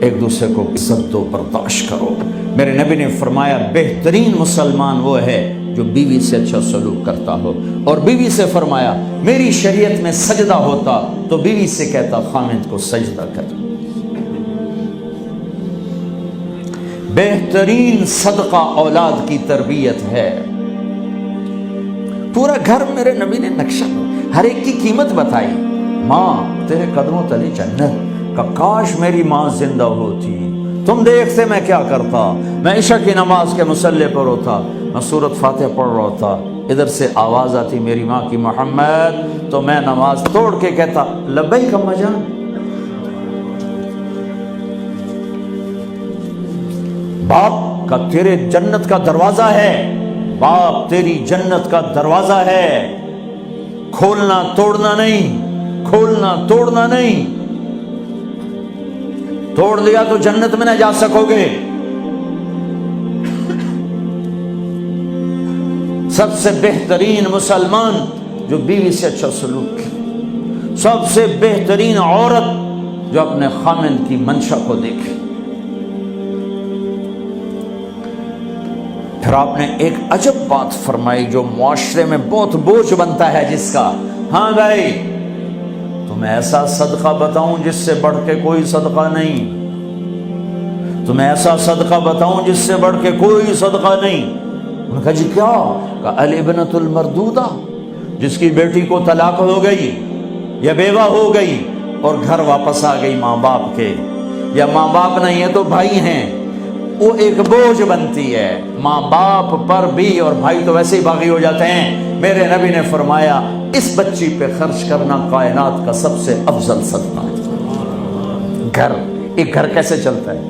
ایک دوسرے کو عزت دو، برداشت کرو۔ میرے نبی نے فرمایا بہترین مسلمان وہ ہے جو بیوی سے اچھا سلوک کرتا ہو، اور بیوی سے فرمایا میری شریعت میں سجدہ ہوتا تو بیوی سے کہتا خامند کو سجدہ کر۔ بہترین صدقہ اولاد کی تربیت ہے۔ پورا گھر میرے نبی نے نقشہ، ہر ایک کی قیمت بتائی۔ ماں تیرے قدموں تلے جنت، کہ کاش میری ماں زندہ ہوتی، تم دیکھتے میں کیا کرتا، میں عشاء کی نماز کے مصلی پر ہوتا، میں سورۃ فاتحہ پڑھ رہا ہوتا، ادھر سے آواز آتی میری ماں کی محمد، تو میں نماز توڑ کے کہتا لبیک اماں جان۔ باپ کا تیرے جنت کا دروازہ ہے، باپ تیری جنت کا دروازہ ہے، کھولنا توڑنا نہیں، کھولنا توڑنا نہیں، توڑ دیا تو جنت میں نہ جا سکو گے۔ سب سے بہترین مسلمان جو بیوی سے اچھا سلوک کرے، سب سے بہترین عورت جو اپنے خامند کی منشا کو دیکھے۔ پھر آپ نے ایک عجب بات فرمائی جو معاشرے میں بہت بوجھ بنتا ہے جس کا، ہاں بھائی تمہیں ایسا صدقہ بتاؤں جس سے بڑھ کے کوئی صدقہ نہیں، تمہیں ایسا صدقہ بتاؤں جس سے بڑھ کے کوئی صدقہ نہیں۔ انہوں نے کہا جی کیا؟ کہ الابنۃ المردودہ، جس کی بیٹی کو طلاق ہو گئی یا بیوہ ہو گئی اور گھر واپس آ گئی ماں باپ کے، یا ماں باپ نہیں ہے تو بھائی ہیں، وہ ایک بوجھ بنتی ہے ماں باپ پر بھی، اور بھائی تو ویسے ہی باغی ہو جاتے ہیں۔ میرے نبی نے فرمایا اس بچی پہ خرچ کرنا کائنات کا سب سے افضل صدقہ ہے۔ گھر، ایک گھر کیسے چلتا ہے؟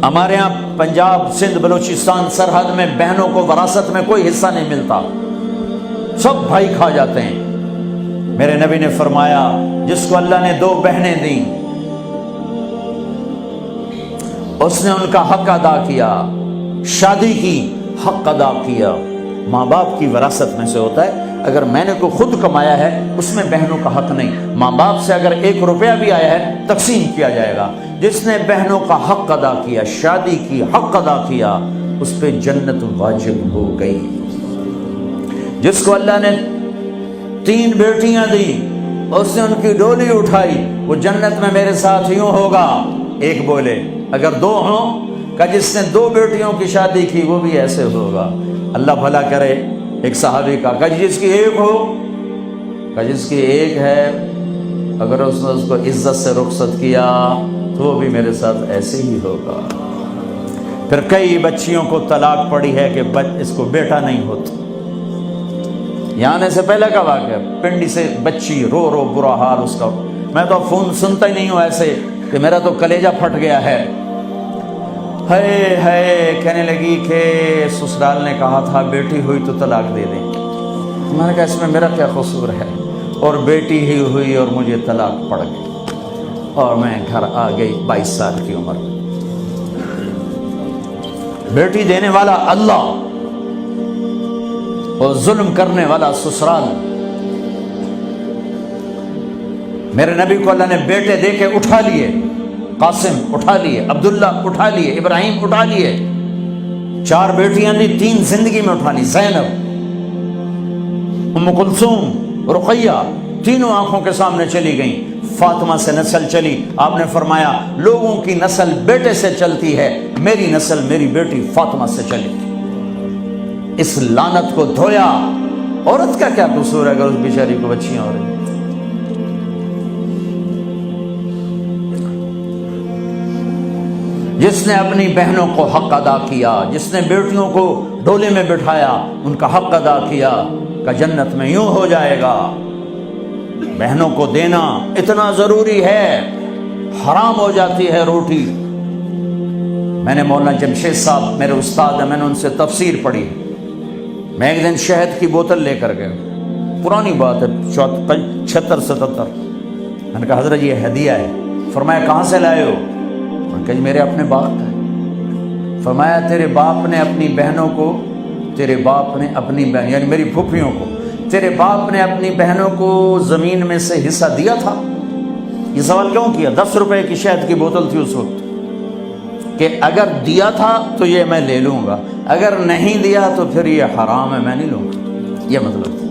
ہمارے ہاں پنجاب، سندھ، بلوچستان سرحد میں بہنوں کو وراثت میں کوئی حصہ نہیں ملتا، سب بھائی کھا جاتے ہیں۔ میرے نبی نے فرمایا جس کو اللہ نے 2 بہنیں دیں اس نے ان کا حق ادا کیا، شادی کی حق ادا کیا۔ ماں باپ کی وراثت میں سے ہوتا ہے، اگر میں نے کوئی خود کمایا ہے اس میں بہنوں کا حق نہیں، ماں باپ سے اگر 1 روپیہ بھی آیا ہے تقسیم کیا جائے گا۔ جس نے بہنوں کا حق ادا کیا، شادی کی حق ادا کیا، اس پہ جنت واجب ہو گئی۔ جس کو اللہ نے 3 بیٹیاں دی، اس نے ان کی ڈولی اٹھائی، وہ جنت میں میرے ساتھ یوں ہوگا۔ ایک بولے اگر 2 ہوں، کہ جس نے 2 بیٹیوں کی شادی کی وہ بھی ایسے ہوگا۔ اللہ بھلا کرے۔ ایک صحابی کا کہ جس کی 1 ہو، کہ جس کی 1 ہے، اگر اس نے اس کو عزت سے رخصت کیا تو وہ بھی میرے ساتھ ایسے ہی ہوگا۔ پھر کئی بچیوں کو طلاق پڑی ہے کہ اس کو بیٹا نہیں ہوتا۔ یہاں آنے سے پہلے کا واقعہ، پنڈی سے بچی رو رو برا حال اس کا، میں تو فون سنتا ہی نہیں ہوں ایسے کہ میرا تو کلیجہ پھٹ گیا ہے۔ ہے کہنے لگی کہ سسرال نے کہا تھا بیٹی ہوئی تو طلاق دے دیں۔ میں نے کہا اس میں میرا کیا قصور ہے، اور بیٹی ہی ہوئی اور مجھے طلاق پڑ گئی، اور میں گھر آ گئی 22 سال کی عمر میں۔ بیٹی دینے والا اللہ اور ظلم کرنے والا سسرال۔ میرے نبی کو اللہ نے بیٹے دے کے اٹھا لیے، قاسم اٹھا لیے، عبداللہ اٹھا لیے، ابراہیم اٹھا لیے، 4 بیٹیاں دی، 3 زندگی میں اٹھا لی، زینب، ام کلثوم، رقیہ، تینوں آنکھوں کے سامنے چلی گئیں۔ فاطمہ سے نسل چلی، آپ نے فرمایا لوگوں کی نسل بیٹے سے چلتی ہے، میری نسل میری بیٹی فاطمہ سے چلی۔ اس لعنت کو دھویا۔ عورت کا کیا قصور ہے اگر اس بیچاری کو بچیاں ہو رہی؟ جس نے اپنی بہنوں کو حق ادا کیا، جس نے بیٹیوں کو ڈولے میں بٹھایا، ان کا حق ادا کیا، کہ جنت میں یوں ہو جائے گا۔ بہنوں کو دینا اتنا ضروری ہے، حرام ہو جاتی ہے روٹی۔ میں نے مولانا جمشید صاحب میرے استاد ہیں، میں نے ان سے تفسیر پڑھی۔ میں ایک دن شہد کی بوتل لے کر گیا، پرانی بات ہے 76-77۔ میں نے کہا حضرت یہ ہدیہ ہے۔ فرمایا کہاں سے لائے ہو؟ میں نے کہا میرے اپنے باپ کا ہے۔ فرمایا تیرے باپ نے اپنی بہنوں کو، تیرے باپ نے اپنی بہن یعنی میری پھوپھیوں کو، تیرے باپ نے اپنی بہنوں کو زمین میں سے حصہ دیا تھا؟ یہ سوال کیوں کیا؟ 10 روپے کی شہد کی بوتل تھی اس وقت، کہ اگر دیا تھا تو یہ میں لے لوں گا، اگر نہیں دیا تو پھر یہ حرام ہے، میں نہیں لوں گا، یہ مطلب تھا۔